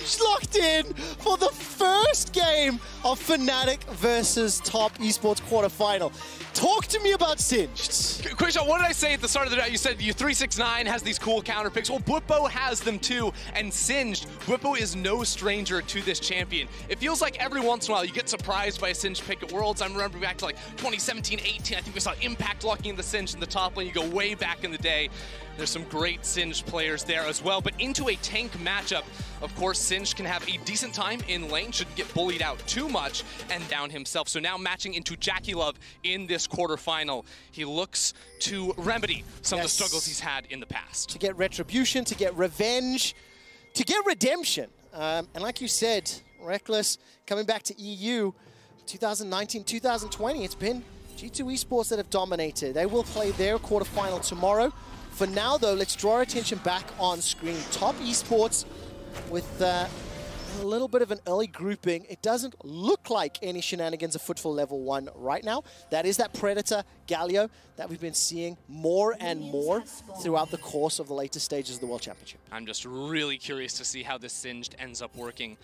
Singed locked in for the first game of FNATIC versus Top Esports quarterfinal. Talk to me about Singed. Quick shot, what did I say at the start of the night? You said you 369 has these cool counter picks. Well, Bwipo has them too, and Singed, Bwipo is no stranger to this champion. It feels like every once in a while you get surprised by a Singed pick at Worlds. I'm remembering back to like 2017, 18, I think we saw Impact locking the Singed in the top lane. You go way back in the day. There's some great Singed players there as well, but into a tank matchup, of course, Singed can have a decent time in lane, shouldn't get bullied out too much, and down himself. So now matching into Jackie Love in this quarterfinal, he looks to remedy some of the struggles he's had in the past. To get retribution, to get revenge, to get redemption. And like you said, Reckless coming back to EU 2019, 2020, it's been G2 Esports that have dominated. They will play their quarterfinal tomorrow. For now, though, let's draw our attention back on screen. Top Esports with a little bit of an early grouping. It doesn't look like any shenanigans afoot for level 1 right now. That is that Predator Galio that we've been seeing more and more throughout the course of the later stages of the World Championship. I'm just really curious to see how this Singed ends up working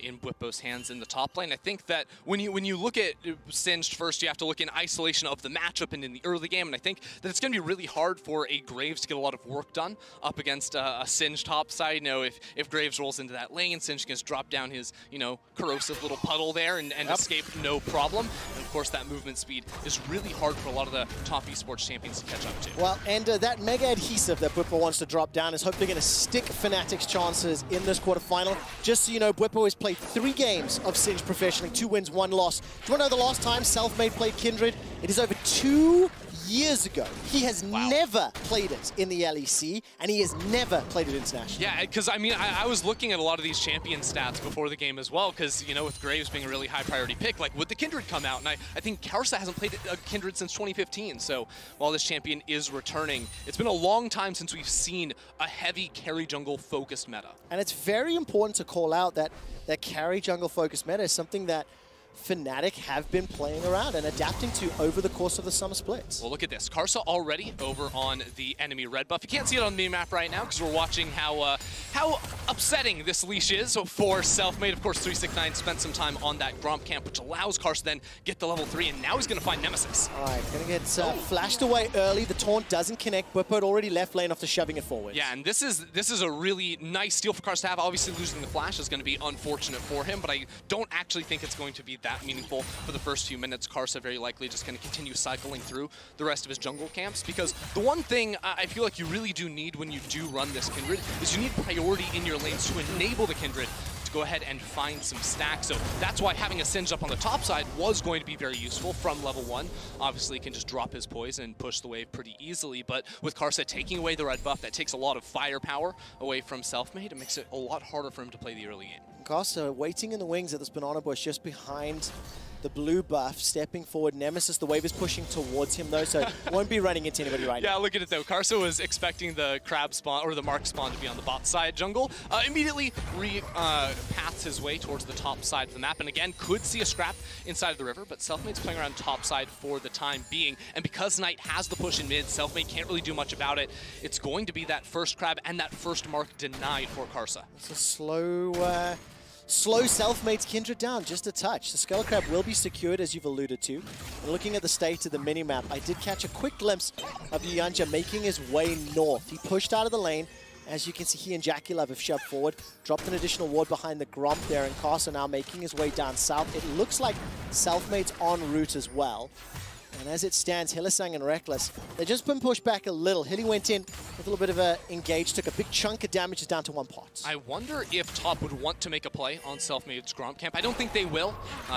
in Bwipo's hands in the top lane. I think that when you look at Singed first, you have to look in isolation of the matchup and in the early game, and I think that it's going to be really hard for a Graves to get a lot of work done up against a Singed top side. You know, if Graves rolls into that lane, Singed can just drop down his, you know, corrosive little puddle there and escape no problem. And of course, that movement speed is really hard for a lot of the top esports champions to catch up to. Well, and that mega adhesive that Bwipo wants to drop down is hopefully going to stick FNATIC's chances in this quarterfinal. Just so you know, Bwipo has played 3 games of Singed professionally, 2 wins, 1 loss. Do you want to know the last time Selfmade played Kindred? It is over 2 years ago. He has never played it in the LEC, and he has never played it internationally. Yeah, because I mean, I was looking at a lot of these champion stats before the game as well, because, you know, with Graves being a really high priority pick, like, would the Kindred come out? And I think Karsa hasn't played a Kindred since 2015, so while this champion is returning, it's been a long time since we've seen a heavy carry jungle focused meta. And it's very important to call out that carry jungle focused meta is something that FNATIC have been playing around and adapting to over the course of the summer splits. Well, look at this. Karsa already over on the enemy red buff. You can't see it on the map right now because we're watching how upsetting this leash is for Selfmade. Of course, 369 spent some time on that Gromp camp, which allows Karsa then get the level 3, and now he's going to find Nemesis. All right, going to get flashed away early. The taunt doesn't connect. Bwipo had already left lane after shoving it forward. Yeah, and this is a really nice steal for Karsa to have. Obviously, losing the flash is going to be unfortunate for him, but I don't actually think it's going to be that meaningful for the first few minutes. Karsa very likely just going to continue cycling through the rest of his jungle camps, because the one thing I feel like you really do need when you do run this Kindred is you need priority in your lanes to enable the Kindred to go ahead and find some stacks. So that's why having a Singed up on the top side was going to be very useful from level 1. Obviously, he can just drop his poison and push the wave pretty easily, but with Karsa taking away the red buff, that takes a lot of firepower away from Selfmade. It makes it a lot harder for him to play the early game. Karsa waiting in the wings at this banana bush just behind the blue buff, stepping forward. Nemesis, the wave is pushing towards him though, so won't be running into anybody right now. Yeah, look at it though. Karsa was expecting the crab spawn, or the mark spawn, to be on the bot side jungle. Immediately paths his way towards the top side of the map, and again, could see a scrap inside of the river, but Selfmade's playing around top side for the time being, and because Knight has the push in mid, Selfmade can't really do much about it. It's going to be that first crab and that first mark denied for Karsa. It's a slow Selfmade's Kindred down, just a touch. The Skull Crab will be secured, as you've alluded to. And looking at the state of the minimap, I did catch a quick glimpse of Yanja making his way north. He pushed out of the lane. As you can see, he and Jackie Love have shoved forward, dropped an additional ward behind the Gromp there, and Karsa now making his way down south. It looks like Selfmade's en route as well. And as it stands, Hylissang and Reckless, they've just been pushed back a little. Hilly went in with a little bit of a engage, took a big chunk of damage down to 1 pot. I wonder if Top would want to make a play on Selfmade's Gromp camp. I don't think they will.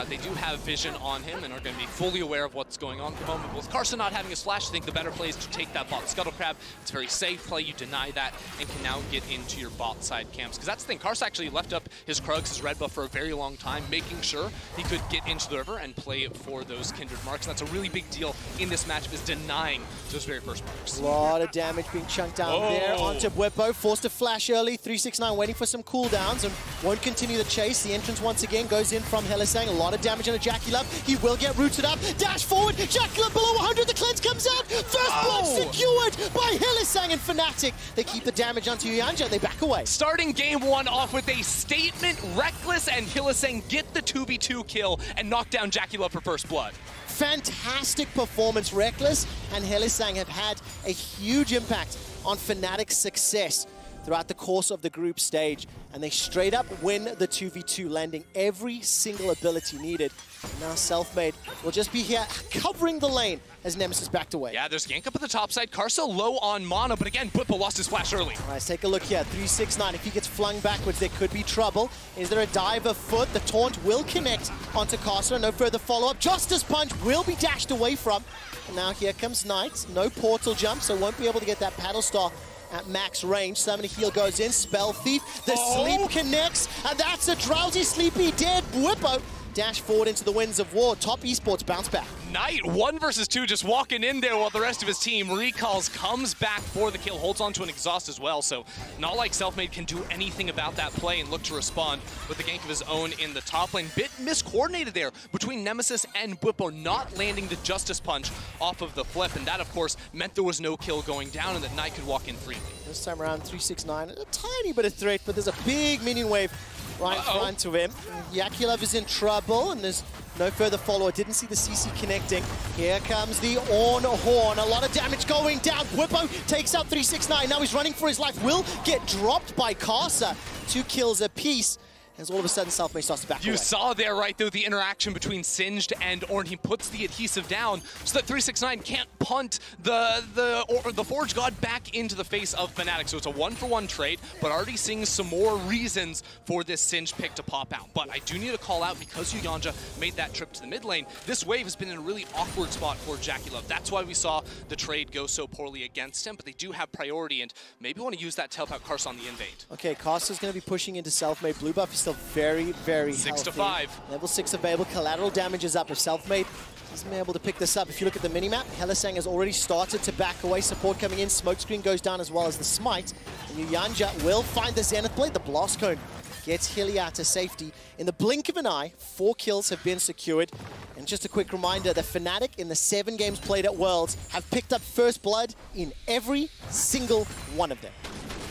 They do have vision on him and are going to be fully aware of what's going on at the moment. With Karsa not having his flash, I think the better play is to take that bot Scuttle Crab. It's a very safe play. You deny that and can now get into your bot side camps. Because that's the thing. Karsa actually left up his Krugs, his red buff, for a very long time, making sure he could get into the river and play for those Kindred marks. And that's a really big big deal in this matchup is denying those very first marks. A lot of damage being chunked down there onto Bwipo. Forced to flash early. 369 waiting for some cooldowns and won't continue the chase. The entrance once again goes in from Hylissang. A lot of damage on a JackeyLove. He will get rooted up. Dash forward. JackeyLove below 100. The cleanse comes out. First blood secured by Hylissang and FNATIC. They keep the damage onto Yanja. They back away. Starting game one off with a statement. Reckless and Hylissang get the 2v2 kill and knock down JackeyLove for first blood. Fantastic performance. Reckless and Hylissang have had a huge impact on FNATIC's success throughout the course of the group stage, and they straight up win the 2v2, landing every single ability needed. And now Selfmade will just be here covering the lane as Nemesis backed away. Yeah, there's gank up at the top side. Karsa low on mana, but again, Bwipo lost his flash early. All right, let's take a look here. 369, if he gets flung backwards, there could be trouble. Is there a dive of foot? The taunt will connect onto Karsa. No further follow-up. Justice Punch will be dashed away from. And now here comes Knight. No portal jump, so won't be able to get that paddle star at max range. Summoning Heal goes in. Spell Thief. The sleep connects, and that's a drowsy, sleepy, dead Bwipo. Dash forward into the winds of war. Top esports bounce back. Knight, 1 versus 2, just walking in there while the rest of his team recalls, comes back for the kill, holds on to an exhaust as well. So not like Selfmade can do anything about that play and look to respond with the gank of his own in the top lane. Bit miscoordinated there between Nemesis and Bwipo, not landing the Justice Punch off of the flip. And that, of course, meant there was no kill going down and that Knight could walk in freely. This time around, 369, a tiny bit of threat, but there's a big minion wave right in front of him. JackeyLove is in trouble, and there's no further follower. Didn't see the CC connecting. Here comes the Ornn Horn. A lot of damage going down. Bwipo takes out 369. Now he's running for his life. Will get dropped by Karsa. 2 kills apiece. As all of a sudden, Selfmade starts to back away. You saw there, right, though, the interaction between Singed and Ornn. He puts the adhesive down so that 369 can't punt the Forge God back into the face of FNATIC. So it's a 1-for-1 trade, but already seeing some more reasons for this Singed pick to pop out. But I do need to call out, because Yanja made that trip to the mid lane, this wave has been in a really awkward spot for JackeyLove. That's why we saw the trade go so poorly against him, but they do have priority, and maybe want to use that to help out Karsa on the invade. Okay, Karsa's going to be pushing into Selfmade. Blue buff is still very, very 6 to healthy. 5. Level 6 available. Collateral damage is up. If Selfmade isn't able to pick this up, if you look at the minimap, Hylissang has already started to back away. Support coming in. Smokescreen goes down as well as the smite. And Yanja will find the Zenith Blade. The Blast Cone gets Hylia to safety. In the blink of an eye, 4 kills have been secured. And just a quick reminder, the FNATIC in the 7 games played at Worlds have picked up first blood in every single one of them.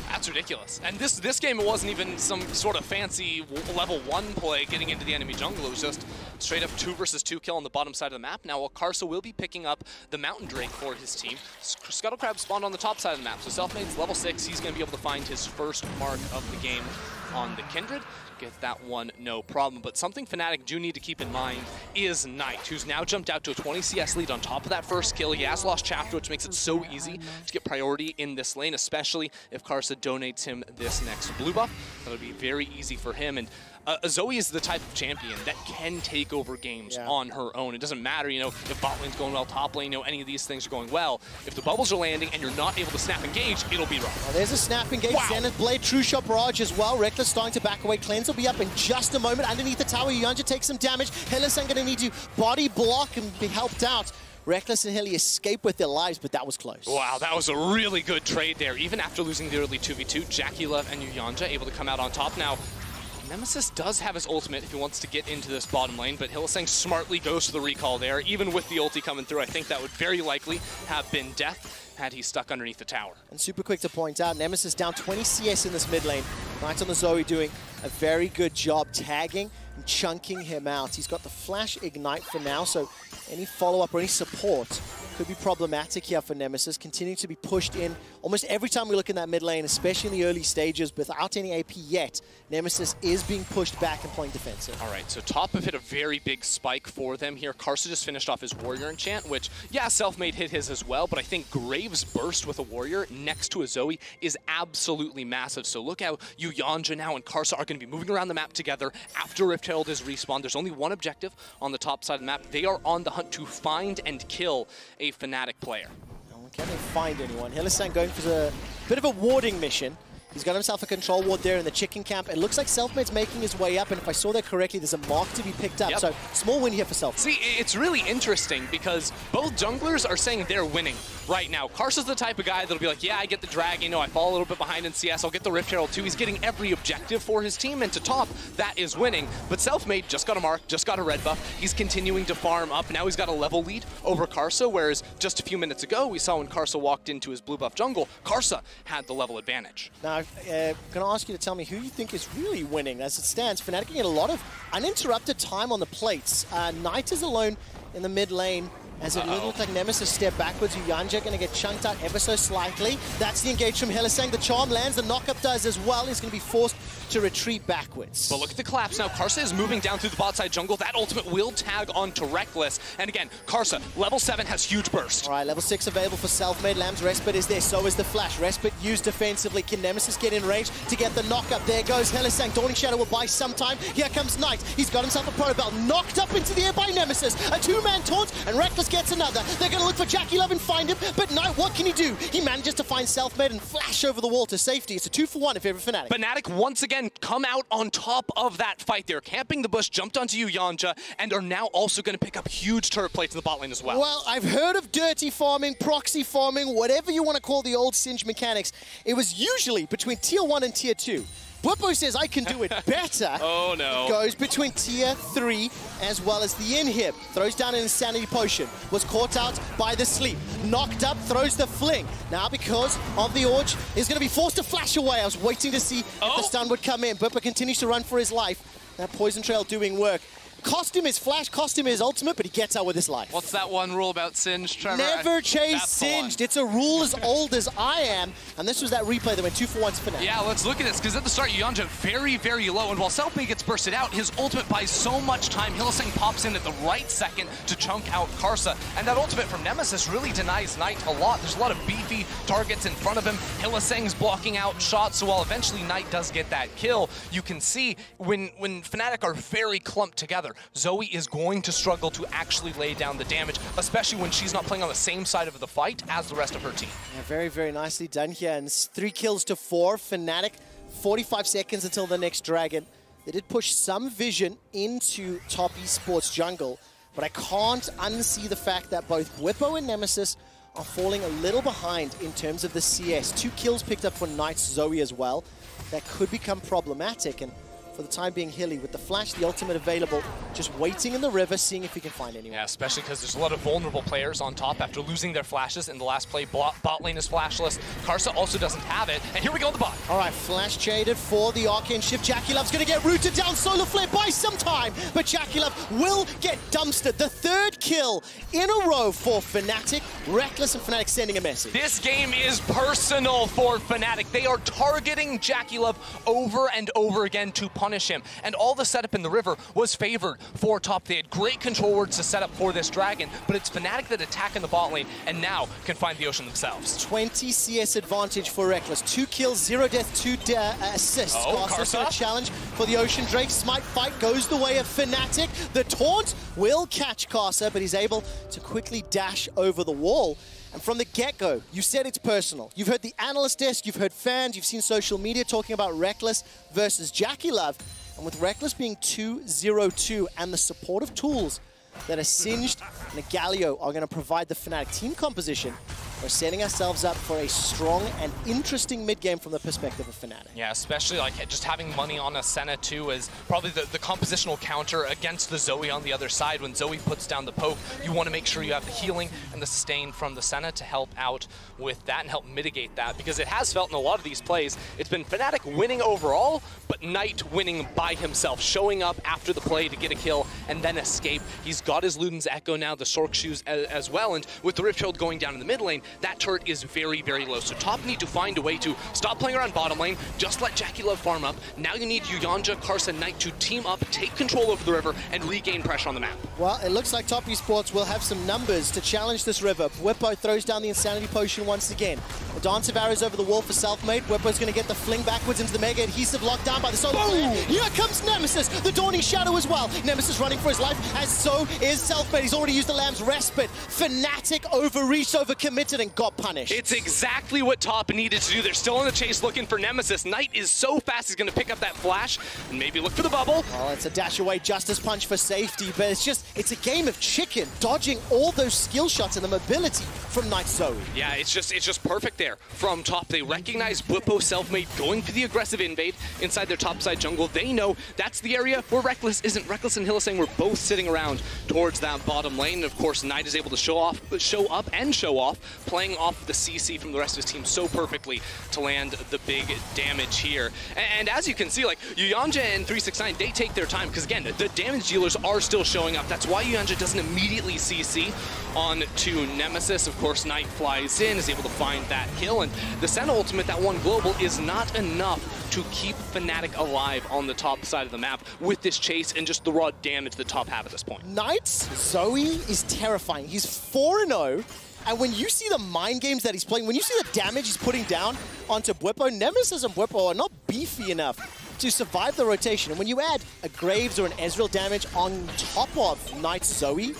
That's ridiculous. And this game, it wasn't even some sort of fancy level 1 play getting into the enemy jungle. It was just straight up 2 versus 2 kill on the bottom side of the map. Now, Karsa will be picking up the Mountain Drake for his team. Scuttlecrab spawned on the top side of the map. So Selfmade's level 6. He's going to be able to find his first mark of the game on the Kindred. Get that one, no problem. But something FNATIC do need to keep in mind is Knight, who's now jumped out to a 20 CS lead on top of that first kill. He has lost Chapter, which makes it so easy to get priority in this lane, especially if Karsa donates him this next blue buff. That'll be very easy for him. And Zoe is the type of champion that can take over games on her own. It doesn't matter, you know, if bot lane's going well, top lane, you know, any of these things are going well. If the bubbles are landing and you're not able to snap engage, it'll be rough. Well, there's a snap engage. Wow. Zenith Blade, True Shot Barrage as well. Reckless starting to back away. Cleanse will be up in just a moment. Underneath the tower, Yanja takes some damage. Hylissang going to need to body block and be helped out. Reckless and Hilly escape with their lives, but that was close. Wow, that was a really good trade there. Even after losing the early 2v2, JackeyLove and Yanja able to come out on top. Now, Nemesis does have his ultimate if he wants to get into this bottom lane, but Hylissang smartly goes to the recall there. Even with the ulti coming through, I think that would very likely have been death had he stuck underneath the tower. And super quick to point out, Nemesis down 20 CS in this mid lane. Knight on the Zoe doing a very good job tagging and chunking him out. He's got the Flash Ignite for now, so any follow-up or any support could be problematic here for Nemesis, continuing to be pushed in almost every time we look in that mid lane, especially in the early stages without any AP yet. Nemesis is being pushed back and playing defensive. All right, so top have hit a very big spike for them here. Karsa just finished off his Warrior enchant, which, yeah, Selfmade hit his as well, but I think Graves' burst with a Warrior next to a Zoe is absolutely massive. So look how Yanja now and Karsa are going to be moving around the map together after Rift Herald is respawned. There's only one objective on the top side of the map. They are on the hunt to find and kill a FNATIC player. Can they find anyone? Hylissang going for a bit of a warding mission. He's got himself a control ward there in the chicken camp. It looks like Selfmade's making his way up, and if I saw that correctly, there's a mark to be picked up. So small win here for Selfmade. See, it's really interesting because both junglers are saying they're winning right now. Karsa's the type of guy that'll be like, yeah, I get the drag, you know, I fall a little bit behind in CS, I'll get the Rift Herald too. He's getting every objective for his team, and to top, that is winning. But Selfmade just got a mark, just got a red buff. He's continuing to farm up. Now he's got a level lead over Karsa, whereas just a few minutes ago, we saw when Karsa walked into his blue buff jungle, Karsa had the level advantage. Now, I'm going to ask you to tell me who you think is really winning. As it stands, FNATIC getting a lot of uninterrupted time on the plates. Knight is alone in the mid lane. As it looks like Nemesis step backwards, Uyanja going to get chunked out ever so slightly. That's the engage from Hylissang. The charm lands, the knockup does as well. He's going to be forced to retreat backwards. But look at the collapse now. Karsa is moving down through the bot side jungle. That ultimate will tag onto Reckless. And again, Karsa, level 7 has huge burst. All right, level 6 available for Selfmade. Lamb's Respite is there, so is the Flash. Respite used defensively. Can Nemesis get in range to get the knockup? There goes Hylissang. Dawning Shadow will buy some time. Here comes Knight. He's got himself a Pro Belt. Knocked up into the air by Nemesis. A two-man taunt, and Reckless gets another. They're going to look for Jackie Love and find him, but Knight, what can he do? He manages to find Selfmade and flash over the wall to safety. It's a 2-for-1 if you're FNATIC. FNATIC once again come out on top of that fight. They're camping the bush, jumped onto Uyanja, and are now also going to pick up huge turret plates in the bot lane as well. Well, I've heard of dirty farming, proxy farming, whatever you want to call the old Singe mechanics. It was usually between tier 1 and tier 2. Bwipo says, I can do it better. Oh, no. Goes between tier 3 as well as the inhib. Throws down an insanity potion. Was caught out by the sleep. Knocked up, throws the fling. Now because of the Orge, is going to be forced to flash away. I was waiting to see if the stun would come in. Bwipo continues to run for his life. That poison trail doing work. Cost him his flash, cost him his ultimate, but he gets out with his life. What's that one rule about Singed, Trevor? Never chase Singed. It's a rule as old as I am. And this was that replay that went 2-for-1 to FNATIC. Yeah, let's look at this, because at the start, Uyanja very, very low. And while Selfmade gets bursted out, his ultimate buys so much time. Hylissang pops in at the right second to chunk out Karsa. And that ultimate from Nemesis really denies Knight a lot. There's a lot of beefy targets in front of him. Hylissang's blocking out shots. So while eventually Knight does get that kill, you can see when FNATIC are very clumped together, Zoe is going to struggle to actually lay down the damage, especially when she's not playing on the same side of the fight as the rest of her team. Yeah, very, very nicely done here. And 3 kills to 4. FNATIC, 45 seconds until the next dragon. They did push some vision into top esports jungle, but I can't unsee the fact that both Bwipo and Nemesis are falling a little behind in terms of the CS. 2 kills picked up for Knight's Zoe as well. That could become problematic. And for the time being, Hilly with the flash, the ultimate available, just waiting in the river, seeing if he can find anyone. Yeah, especially because there's a lot of vulnerable players on top after losing their flashes in the last play. Bot lane is flashless. Karsa also doesn't have it. And here we go on the bot. All right, flash traded for the Arcane Shift. Jackie Love's going to get rooted down. Solar Flare buys some time, but Jackie Love will get dumpstered. The 3rd kill in a row for FNATIC. Reckless and FNATIC sending a message. This game is personal for FNATIC. They are targeting Jackie Love over and over again to punish him. And all the setup in the river was favored for top. They had great control wards to set up for this dragon, but it's FNATIC that attack in the bot lane and now can find the ocean themselves. 20 CS advantage for Reckless. 2 kills, 0 death, 2 assists. Karsa's got a challenge for the Ocean Drake. Smite fight goes the way of FNATIC. The taunt will catch Karsa, but he's able to quickly dash over the wall. And from the get-go, you said it's personal. You've heard the analyst desk, you've heard fans, you've seen social media talking about Reckless versus Jackie Love. And with Reckless being 2-0-2 and the supportive tools that are Singed and Galio are going to provide the FNATIC team composition, we're setting ourselves up for a strong and interesting mid-game from the perspective of FNATIC. Yeah, especially like just having money on a Senna too is probably the compositional counter against the Zoe on the other side. When Zoe puts down the poke, you want to make sure you have the healing and the sustain from the Senna to help out with that and help mitigate that, because it has felt in a lot of these plays, it's been FNATIC winning overall, but Knight winning by himself, showing up after the play to get a kill and then escape. He's got his Luden's Echo now, the Sork Shoes as well, and with the Rift Shield going down in the mid lane, that turret is very, very low. So top need to find a way to stop playing around bottom lane, just let Jackie Love farm up. Now you need Uyanja, Karsa, Knight to team up, take control over the river, and regain pressure on the map. Well, it looks like top esports will have some numbers to challenge this river. Bwipo throws down the Insanity Potion once again. The Dance of Arrows over the wall for Selfmade. Bwipo's going to get the fling backwards into the Mega Adhesive, locked down by the Solar Flare. Here comes Nemesis, the Dawning Shadow as well. Nemesis running for his life, as so is Selfmade. He's already used the Lamb's Respite. FNATIC overreached, overcommitted. attempted and got punished. It's exactly what Top needed to do. They're still in the chase looking for Nemesis. Knight is so fast, he's going to pick up that flash and maybe look for the bubble. Well, it's a dash away Justice Punch for safety, but it's a game of chicken, dodging all those skill shots and the mobility from Knight Zoe. Yeah, it's just perfect there from Top. They recognize Bwipo self-made going for the aggressive invade inside their top side jungle. They know that's the area where Reckless isn't. Reckless and Hylissang were both sitting around towards that bottom lane. And of course, Knight is able to show up and show off, playing off the CC from the rest of his team so perfectly to land the big damage here. And as you can see, like, Yuyanja and 369, they take their time, because again, the damage dealers are still showing up. That's why Yuyanja doesn't immediately CC onto Nemesis. Of course, Knight flies in, is able to find that kill, and the Senna ultimate, that one global, is not enough to keep FNATIC alive on the top side of the map with this chase and just the raw damage that Top have at this point. Knight's Zoe is terrifying. He's 4-0, and when you see the mind games that he's playing, when you see the damage he's putting down onto Bwipo, Nemesis and Bwipo are not beefy enough to survive the rotation. And when you add a Graves or an Ezreal damage on top of Knight's Zoe,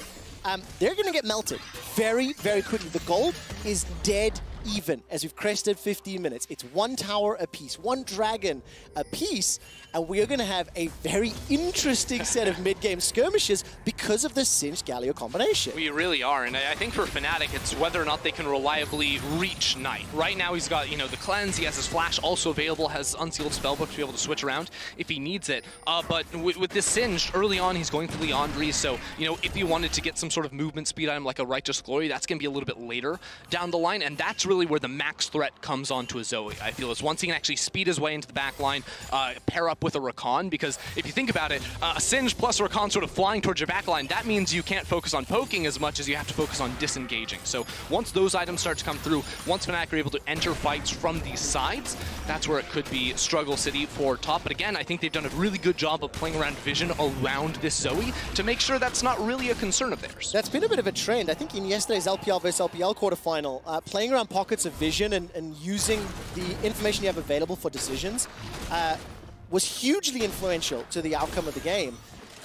they're going to get melted very, very quickly. The gold is dead even as we've crested 15 minutes. It's one tower apiece, one dragon apiece, and we are going to have a very interesting set of mid-game skirmishes because of the Singed Galio combination. We really are, and I think for FNATIC, it's whether or not they can reliably reach Knight. Right now, he's got, the cleanse, he has his flash also available, has Unsealed Spellbook to be able to switch around if he needs it. But with this Singed, early on, he's going for Leandri, so, if he wanted to get some sort of movement speed item like a Righteous Glory, that's going to be a little bit later down the line, and that's really where the max threat comes onto a Zoe, I feel, is once he can actually speed his way into the back line, pair up with a Rakan, because if you think about it, a Singed plus a Rakan sort of flying towards your back line, that means you can't focus on poking as much as you have to focus on disengaging. So once those items start to come through, once FNATIC are able to enter fights from these sides, that's where it could be Struggle City for Top. But again, I think they've done a really good job of playing around vision around this Zoe to make sure that's not really a concern of theirs. That's been a bit of a trend. I think in yesterday's LPL versus LPL quarterfinal, playing around pockets of vision and using the information you have available for decisions was hugely influential to the outcome of the game.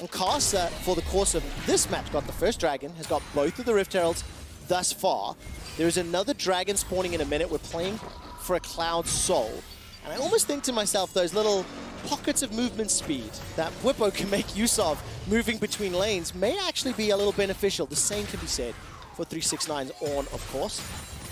And Casa, for the course of this match, got the first dragon, has got both of the Rift Heralds thus far. There is another dragon spawning in a minute. We're playing for a Cloud Soul. And I almost think to myself, those little pockets of movement speed that Bwipo can make use of moving between lanes may actually be a little beneficial. The same can be said for 369's Ornn, of course.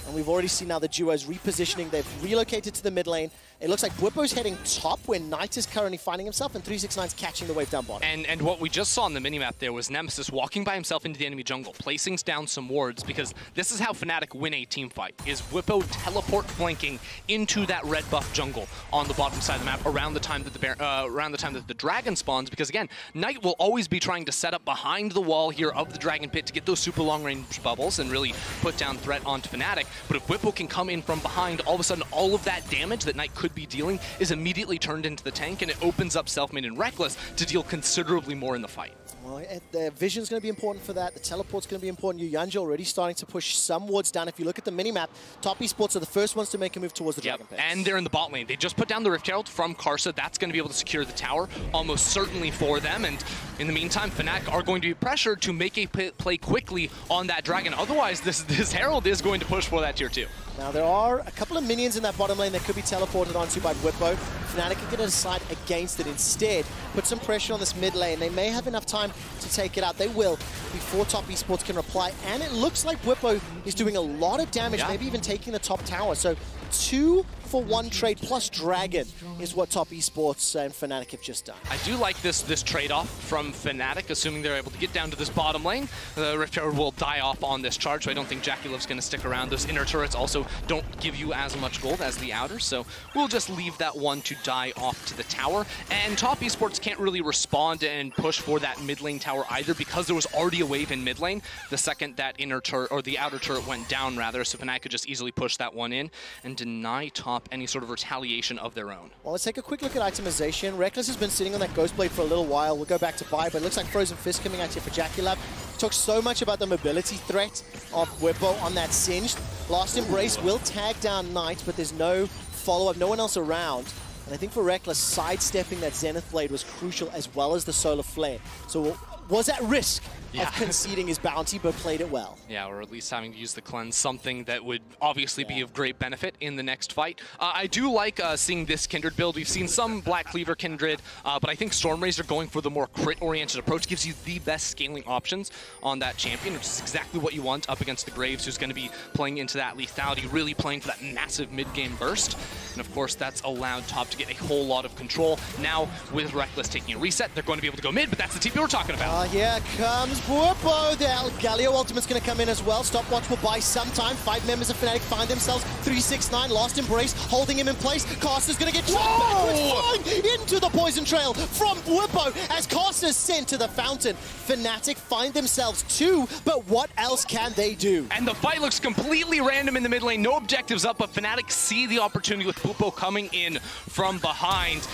And we've already seen now the duos repositioning. They've relocated to the mid lane. It looks like Bwipo's heading top where Knight is currently finding himself, and 369's catching the wave down bottom. And what we just saw on the minimap there was Nemesis walking by himself into the enemy jungle, placing down some wards, because this is how FNATIC win a team fight, is Bwipo teleport flanking into that red buff jungle on the bottom side of the map around the time that the dragon spawns, because again, Knight will always be trying to set up behind the wall here of the dragon pit to get those super long range bubbles and really put down threat onto FNATIC. But if Bwipo can come in from behind, all of a sudden all of that damage that Knight could be dealing is immediately turned into the tank, and it opens up Selfmade and Reckless to deal considerably more in the fight. Well, the vision's going to be important for that. The teleport's going to be important. Yuyanja already starting to push some wards down. If you look at the minimap, Top Esports are the first ones to make a move towards the Dragon Pit. And they're in the bot lane. They just put down the Rift Herald from Karsa. That's going to be able to secure the tower almost certainly for them. And in the meantime, FNATIC are going to be pressured to make a play quickly on that Dragon. Otherwise, this Herald is going to push for that tier 2. Now, there are a couple of minions in that bottom lane that could be teleported onto by Bwipo. FNATIC are going to decide against it instead. Put some pressure on this mid lane. They may have enough time to take it out. They will before Top Esports can reply. And it looks like Bwipo is doing a lot of damage, maybe even taking the top tower. So 2-for-1 trade plus Dragon is what Top Esports and FNATIC have just done. I do like this trade-off from FNATIC, assuming they're able to get down to this bottom lane. The Rift Herald will die off on this charge, so I don't think Jackie Love's going to stick around. Those inner turrets also don't give you as much gold as the outer, so we'll just leave that one to die off to the tower. And Top Esports can't really respond and push for that mid lane tower either, because there was already a wave in mid lane the second that inner turret, or the outer turret went down rather, so FNATIC could just easily push that one in and deny Top any sort of retaliation of their own. Well, let's take a quick look at itemization. Reckless has been sitting on that Ghost Blade for a little while. We'll go back to buy, but it looks like Frozen Fist coming out here for Jackie Love. Talked so much about the mobility threat of Bwipo on that Singed. Last Embrace will tag down Knight, but there's no follow-up, no one else around. And I think for Reckless, sidestepping that Zenith Blade was crucial, as well as the Solar Flare. So was at risk of conceding his bounty, but played it well. Yeah, or at least having to use the cleanse, something that would obviously be of great benefit in the next fight. I do like seeing this Kindred build. We've seen some Black Cleaver Kindred, but I think Stormrazor going for the more crit-oriented approach gives you the best scaling options on that champion, which is exactly what you want up against the Graves, who's going to be playing into that lethality, really playing for that massive mid-game burst. And of course, that's allowed Top to get a whole lot of control. Now, with Reckless taking a reset, they're going to be able to go mid, but that's the TP we're talking about. Here comes Bwupo. The Galio ultimate's going to come in as well. Stopwatch will buy some time. 5 members of FNATIC find themselves. 369, Lost Embrace, holding him in place. Caster's going to get trapped backwards, flying into the poison trail from Bwupo as Caster's sent to the fountain. FNATIC find themselves 2, but what else can they do? And the fight looks completely random in the mid lane. No objectives up, but FNATIC see the opportunity with Bwupo coming in from behind.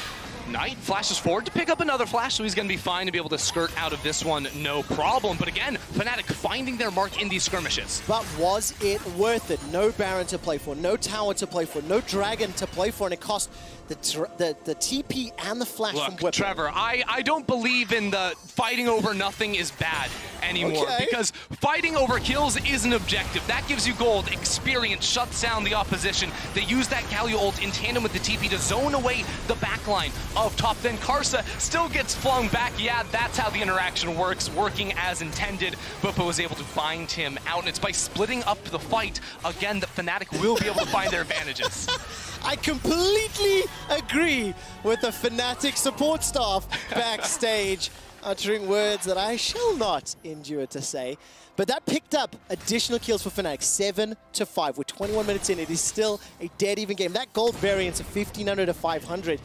Knight flashes forward to pick up another flash, so he's going to be fine to be able to skirt out of this one, no problem. But again, FNATIC finding their mark in these skirmishes. But was it worth it? No Baron to play for, no Tower to play for, no Dragon to play for, and it cost the TP and the flash from Bwupo. Trevor, I don't believe in the fighting over nothing is bad anymore, because fighting over kills is an objective. That gives you gold, experience, shuts down the opposition. They use that Galio ult in tandem with the TP to zone away the backline of Top. Then Karsa still gets flung back. Yeah, that's how the interaction works, working as intended. Bwupo was able to bind him out, and it's by splitting up the fight, again, that FNATIC will be able to find their advantages. I completely agree with the FNATIC support staff backstage, uttering words that I shall not endure to say. But that picked up additional kills for FNATIC, 7-5. We're 21 minutes in. It is still a dead even game. That gold variance of 1,500 to 500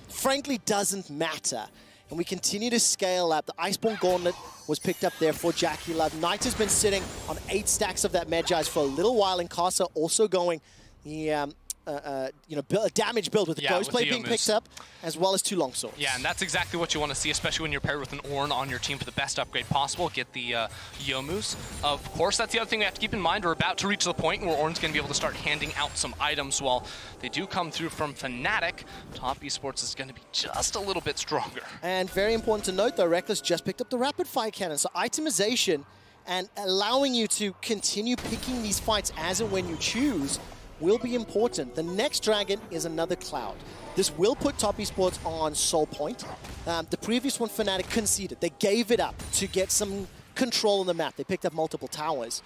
frankly doesn't matter. And we continue to scale up. The Iceborne Gauntlet was picked up there for JackeyLove. Knight has been sitting on 8 stacks of that Medjai's for a little while, and Casa also going the a damage build with the Ghostblade being picked up, as well as 2 longswords. Yeah, and that's exactly what you want to see, especially when you're paired with an Ornn on your team for the best upgrade possible. Get the Yomus. Of course, that's the other thing we have to keep in mind. We're about to reach the point where Ornn's going to be able to start handing out some items while they do come through from FNATIC. Top Esports is going to be just a little bit stronger. And very important to note, though, Reckless just picked up the rapid fire cannon. So itemization and allowing you to continue picking these fights as and when you choose will be important. The next Dragon is another Cloud. This will put Top Esports on Soul Point. The previous one, FNATIC conceded. They gave it up to get some control on the map. They picked up multiple towers.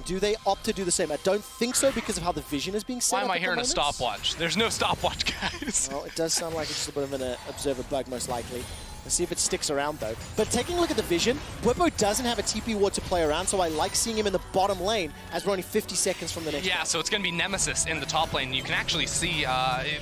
Do they opt to do the same? I don't think so because of how the vision is being set up. Why am I hearing a stopwatch? There's no stopwatch, guys. Well, it does sound like it's just a bit of an observer bug, most likely. Let's see if it sticks around, though. But taking a look at the vision, Bwupo doesn't have a TP ward to play around, so I like seeing him in the bottom lane as we're only 50 seconds from the next round. So it's going to be Nemesis in the top lane. You can actually see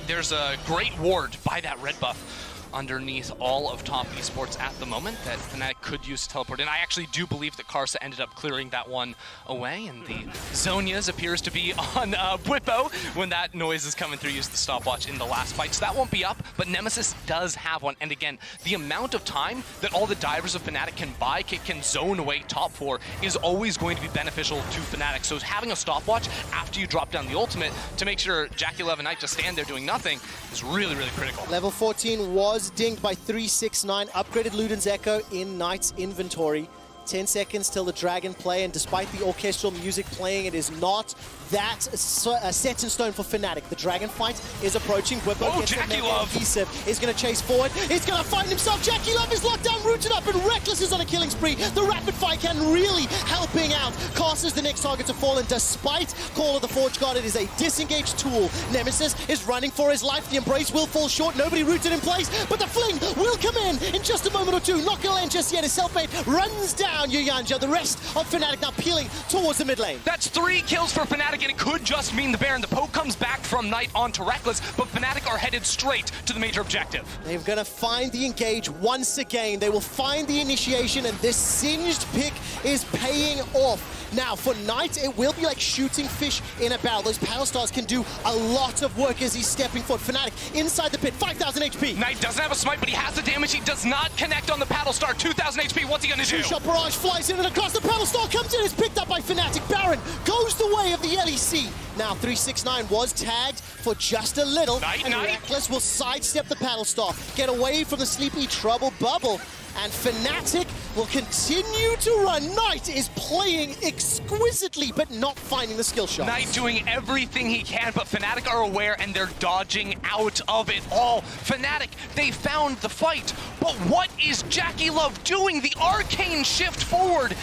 there's a great ward by that red buff underneath all of Top Esports at the moment that FNATIC could use to teleport in. I actually do believe that Karsa ended up clearing that one away, and the Zhonya's appears to be on Bwupo when that noise is coming through. Use the stopwatch in the last fight, so that won't be up, but Nemesis does have one. And again, the amount of time that all the divers of FNATIC can buy, can zone away top 4, is always going to be beneficial to FNATIC. So having a stopwatch after you drop down the ultimate to make sure JackeyLove and Knight just stand there doing nothing is really, really critical. Level 14 was dinged by 369, upgraded Luden's Echo in Knight's inventory. 10 seconds till the Dragon play, and despite the orchestral music playing, it is not that set in stone for FNATIC. The Dragon fight is approaching. Bwupo gets JackeyLove is going to chase forward. He's going to find himself. JackeyLove is locked down, rooted up, and Reckless is on a killing spree. The rapid fire can really helping out. Caster's the next target to fall, and despite Call of the Forge God, it is a disengaged tool. Nemesis is running for his life. The Embrace will fall short. Nobody rooted in place, but the fling will come in just a moment or two. Not going to land just yet. His self-made runs down Yuyanja. The rest of FNATIC now peeling towards the mid lane. That's 3 kills for FNATIC, and it could just mean the Baron. The poke comes back from Knight onto Reckless, but FNATIC are headed straight to the major objective. They're going to find the engage once again. They will find the initiation, and this singed pick is paying off. Now, for Knight, it will be like shooting fish in a barrel. Those Power Stars can do a lot of work as he's stepping forward. FNATIC inside the pit, 5,000 HP. Knight doesn't have a smite, but he has the damage. He does not connect on the Paddle Star. 2,000 HP. What's he going to do? Two-shot barrage flies in and across. The Paddle Star comes in. It's picked up by FNATIC. Baron goes the way of the LEC. Now, 369 was tagged for just a little. Knight. Reckless will sidestep the Paddle Star, get away from the Sleepy Trouble bubble. And FNATIC will continue to run. Knight is playing exquisitely, but not finding the skill shots. Knight doing everything he can, but FNATIC are aware and they're dodging out of it all. FNATIC, they found the fight, but what is JackeyLove doing? The arcane shift forward.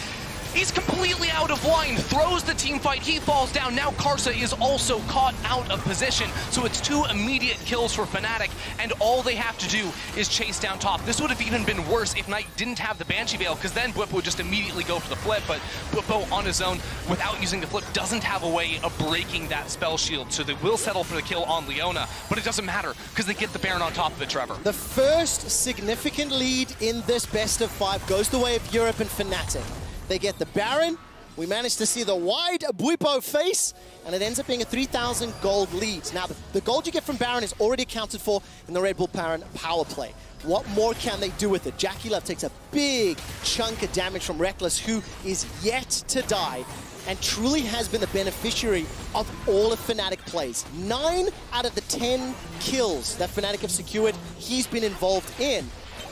He's completely out of line, throws the team fight, he falls down. Now Karsa is also caught out of position, so it's 2 immediate kills for FNATIC, and all they have to do is chase down top. This would have even been worse if Knight didn't have the Banshee Veil, because then Bwipo would just immediately go for the flip, but Bwipo on his own, without using the flip, doesn't have a way of breaking that spell shield, so they will settle for the kill on Leona, but it doesn't matter, because they get the Baron on top of it, Trevor. The first significant lead in this best of 5 goes the way of Europe and FNATIC. They get the Baron, we managed to see the wide Bwipo face, and it ends up being a 3,000 gold lead. Now, the gold you get from Baron is already accounted for in the Red Bull Baron power play. What more can they do with it? JackeyLove takes a big chunk of damage from Rekkles, who is yet to die, and truly has been the beneficiary of all of FNATIC plays. 9 out of the 10 kills that FNATIC have secured, he's been involved in.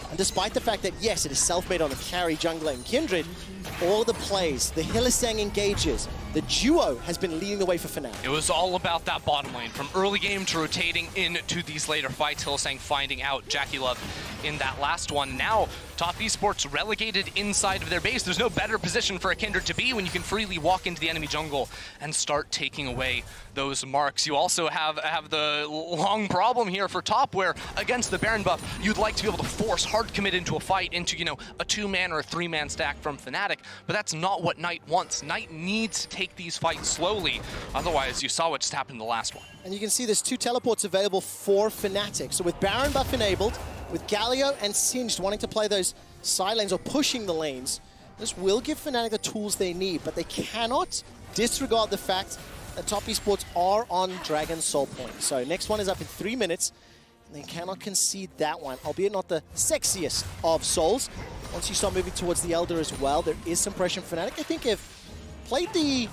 And despite the fact that, yes, it is self-made on the carry, jungler, and Kindred, all of the plays, the Hylissang engages, the duo has been leading the way for FNATIC. It was all about that bottom lane, from early game to rotating into these later fights. Hylissang finding out JackeyLove in that last one. Now, Top Esports relegated inside of their base. There's no better position for a Kindred to be when you can freely walk into the enemy jungle and start taking away those marks. You also have the long problem here for top, where against the Baron buff, you'd like to be able to force hard commit into a fight, into, you know, a 2-man or a 3-man stack from FNATIC, but that's not what Knight wants. Knight needs to take these fights slowly, otherwise you saw what just happened in the last one. And you can see there's 2 teleports available for FNATIC. So with Baron buff enabled, with Galio and Singed wanting to play those side lanes or pushing the lanes, this will give FNATIC the tools they need, but they cannot disregard the fact that Top Esports are on Dragon Soul Point. So next one is up in 3 minutes, and they cannot concede that one, albeit not the sexiest of souls. Once you start moving towards the Elder as well, there is some pressure from FNATIC. I think have played the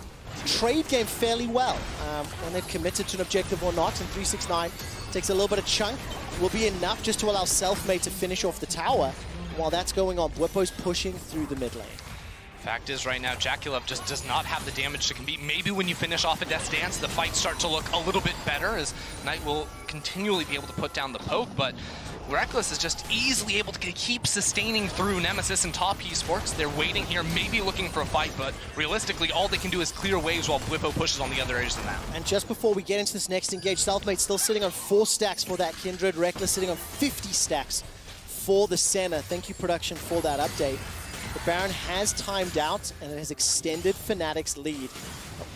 trade game fairly well when they've committed to an objective or not, and 369 takes a little bit of chunk. Will be enough just to allow Selfmade to finish off the tower. While that's going on, Bwipo's pushing through the mid lane. Fact is, right now, JackeyLove just does not have the damage to compete. Maybe when you finish off a Death's Dance, the fights start to look a little bit better, as Knight will continually be able to put down the poke, but Rekkles is just easily able to keep sustaining through Nemesis and Top Esports. They're waiting here, maybe looking for a fight, but realistically, all they can do is clear waves while Bwipo pushes on the other edge of the map. And just before we get into this next engage, Selfmade still sitting on 4 stacks for that Kindred. Rekkles sitting on 50 stacks for the Senna. Thank you, production, for that update. The Baron has timed out, and it has extended FNATIC's lead.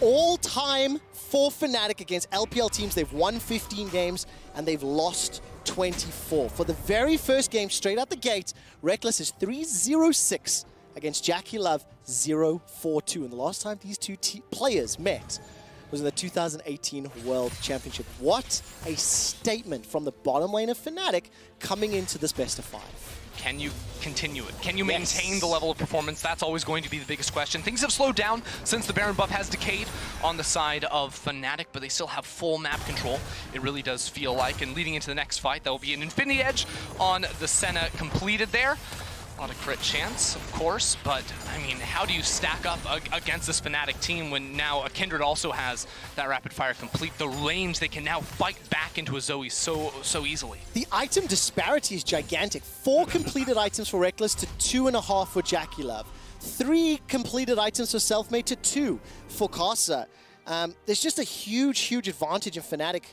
All time for FNATIC against LPL teams, they've won 15 games, and they've lost 24. For the very first game, straight out the gate, Rekkles is 3-0-6 against JackeyLove 0-4-2. And the last time these 2 players met was in the 2018 World Championship. What a statement from the bottom lane of FNATIC coming into this best of 5. Can you continue it? Can you maintain the level of performance? That's always going to be the biggest question. Things have slowed down since the Baron buff has decayed on the side of FNATIC, but they still have full map control. It really does feel like. And leading into the next fight, that will be an Infinity Edge on the Senna completed there. Not a crit chance, of course, but I mean, how do you stack up against this FNATIC team when now a Kindred also has that rapid fire complete? The range, they can now fight back into a Zoe so easily. The item disparity is gigantic. 4 completed items for Rekkles to 2.5 for JackeyLove. 3 completed items for Selfmade to 2 for Karsa. There's just a huge advantage in FNATIC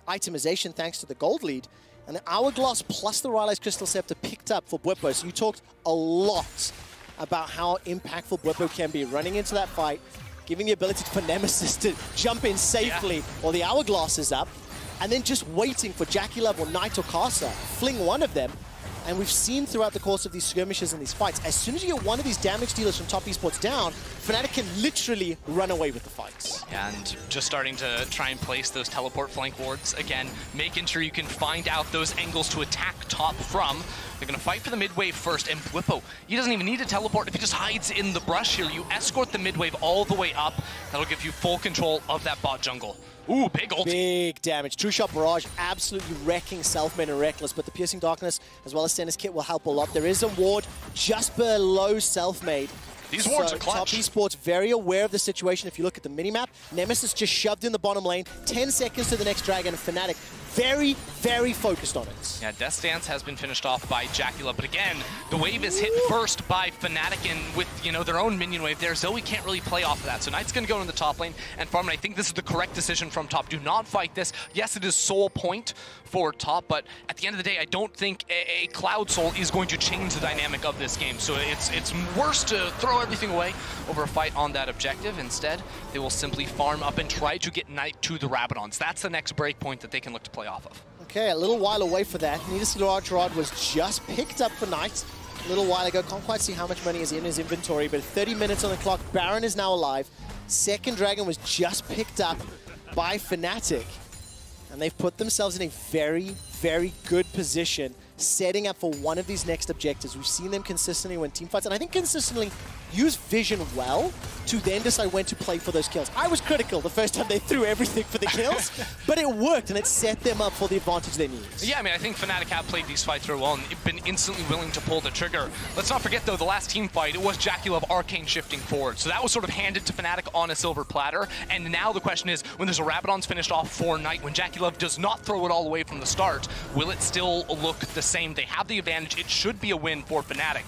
itemization thanks to the gold lead. And the Hourglass plus the Rylai's Crystal Scepter picked up for Bwipo. So you talked a lot about how impactful Bwipo can be running into that fight, giving the ability for Nemesis to jump in safely while the Hourglass is up, and then just waiting for JackeyLove or Knight or Karsa, fling one of them. And we've seen throughout the course of these skirmishes and these fights, as soon as you get one of these damage dealers from Top Esports down, FNATIC can literally run away with the fights. And just starting to try and place those teleport flank wards again, making sure you can find out those angles to attack top from. They're going to fight for the mid wave first, and Bwipo, he doesn't even need to teleport if he just hides in the brush here. You escort the mid wave all the way up. That'll give you full control of that bot jungle. Ooh, big ult. Big damage. True Shot Barrage absolutely wrecking Selfmade and Reckless, but the Piercing Darkness as well as Senna's Kit will help a lot. There is a ward just below Selfmade. These wards are clutch. Top Esports very aware of the situation. If you look at the minimap, Nemesis just shoved in the bottom lane. 10 seconds to the next Dragon, and FNATIC very, very focused on it. Yeah, Death Stance has been finished off by Jacula, but again, the wave is hit first by FNATIC, and with, you know, their own minion wave there, Zoe can't really play off of that. So Knight's going to go in the top lane and farm, and I think this is the correct decision from top. Do not fight this. Yes, it is soul point for top, but at the end of the day, I don't think a Cloud Soul is going to change the dynamic of this game. So it's worse to throw everything away over a fight on that objective. Instead, they will simply farm up and try to get Knight to the Rabadons. That's the next break point that they can look to play off of. Okay, a little while away for that. Needless Large Rod was just picked up for Knight a little while ago. Can't quite see how much money is in his inventory, but 30 minutes on the clock. Baron is now alive. Second Dragon was just picked up by FNATIC. And they've put themselves in a very, very good position, setting up for one of these next objectives. We've seen them consistently win team fights, and I think consistently use vision well to then decide when to play for those kills. I was critical the first time they threw everything for the kills, but it worked, and it set them up for the advantage they need. Yeah, I mean, I think FNATIC have played these fights very well and been instantly willing to pull the trigger. Let's not forget, though, the last team fight, it was Jacula of Arcane shifting forward. So that was sort of handed to FNATIC on a silver platter. And now the question is, when there's a Rabadon's finished off for Knight, when Jacula does not throw it all away from the start, will it still look the same? They have the advantage. It should be a win for FNATIC.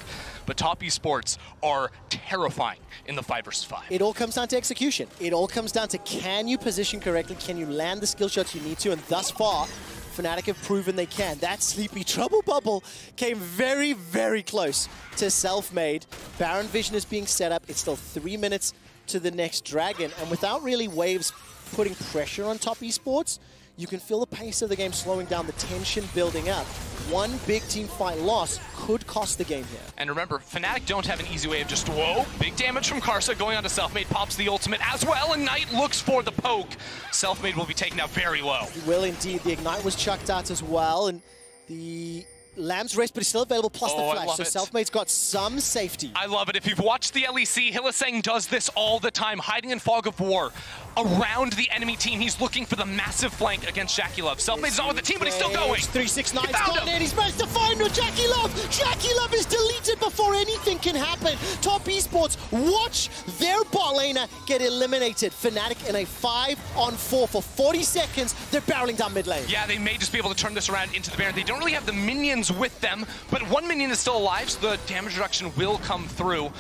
But Top Esports are terrifying in the 5 versus 5. It all comes down to execution. It all comes down to, can you position correctly? Can you land the skill shots you need to? And thus far, FNATIC have proven they can. That Sleepy Trouble Bubble came very, very close to Selfmade. Baron Vision is being set up. It's still 3 minutes to the next Dragon. And without really waves putting pressure on Top Esports, you can feel the pace of the game slowing down, the tension building up. One big team fight loss could cost the game here. And remember, FNATIC don't have an easy way of just, whoa, big damage from Karsa going on to Selfmade, pops the ultimate as well, and Knight looks for the poke. Selfmade will be taken out very low. He will indeed. The Ignite was chucked out as well, and the Lamb's Rest, but it's still available, plus the Flash, so Selfmade's got some safety. I love it. If you've watched the LEC, Hylissang does this all the time, hiding in Fog of War around the enemy team. He's looking for the massive flank against Jacula. Selfmade's not with the team, but he's still going. 369's got it. He's managed to find Jacula. Jacula is deleted before anything can happen. Top Esports, watch their bot laner get eliminated. FNATIC in a 5-on-4 for 40 seconds. They're barreling down mid lane. Yeah, they may just be able to turn this around into the Baron. They don't really have the minions with them, but one minion is still alive, so the damage reduction will come through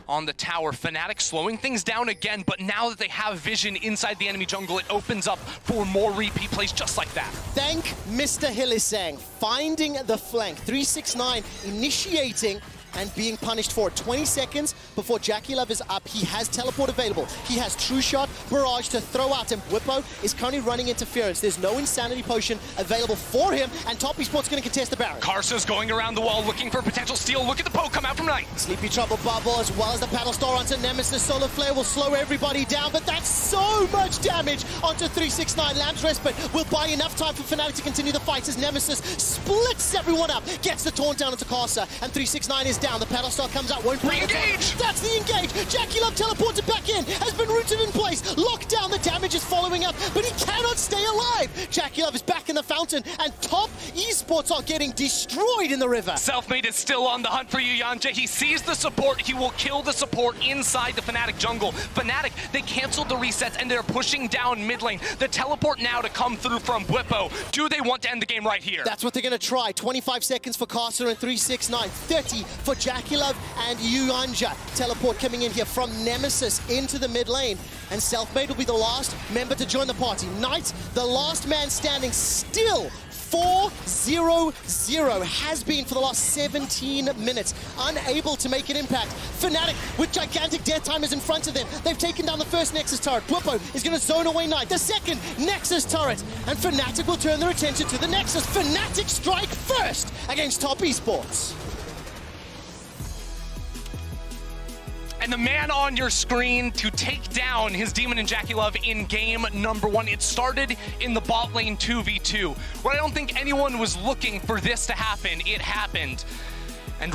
on the tower. FNATIC slowing things down again, but now that they have vision inside the enemy jungle, it opens up for more repeat plays just like that. Thank Mr. Hylissang, finding the flank. 369 initiating and being punished for it. 20 seconds before Jacula is up. He has teleport available. He has True Shot, Barrage to throw out, and Whippo is currently running interference. There's no Insanity Potion available for him, and Top Esports going to contest the Baron. Karsa's going around the wall looking for potential steal. Look at the poke come out from Knight. Sleepy Trouble Bubble as well as the Paddle Star onto Nemesis. Solar Flare will slow everybody down, but that's so much damage onto 369. Lamb's Respite will buy enough time for FNATIC to continue the fight as Nemesis splits everyone up, gets the taunt down into Karsa, and 369 is down. The Paddle Star comes out, won't bring it. Engage! That's the engage. Jacula teleported back in, has been rooted in place. Locked down, the damage is following up, but he cannot stay alive. Jacula is back in the fountain, and Top Esports are getting destroyed in the river. Selfmade is still on the hunt for you, Yanja. He sees the support. He will kill the support inside the FNATIC jungle. FNATIC, they canceled the resets, and they're pushing down mid lane. The teleport now to come through from Whippo. Do they want to end the game right here? That's what they're going to try. 25 seconds for Karsa and 369. 30 for Jacula and Yanja. Teleport coming in here from Nemesis into the mid lane. And Selfmade will be the last member to join the party. Knight, the last man standing, still 4-0-0 has been for the last 17 minutes, unable to make an impact. FNATIC with gigantic death timers in front of them. They've taken down the first Nexus turret. Whippo is going to zone away Knight. The second Nexus turret. And FNATIC will turn their attention to the Nexus. FNATIC strike first against Top Esports. And the man on your screen to take down his Demon and Jacula in game number 1. It started in the bot lane 2v2, where I don't think anyone was looking for this to happen. It happened. And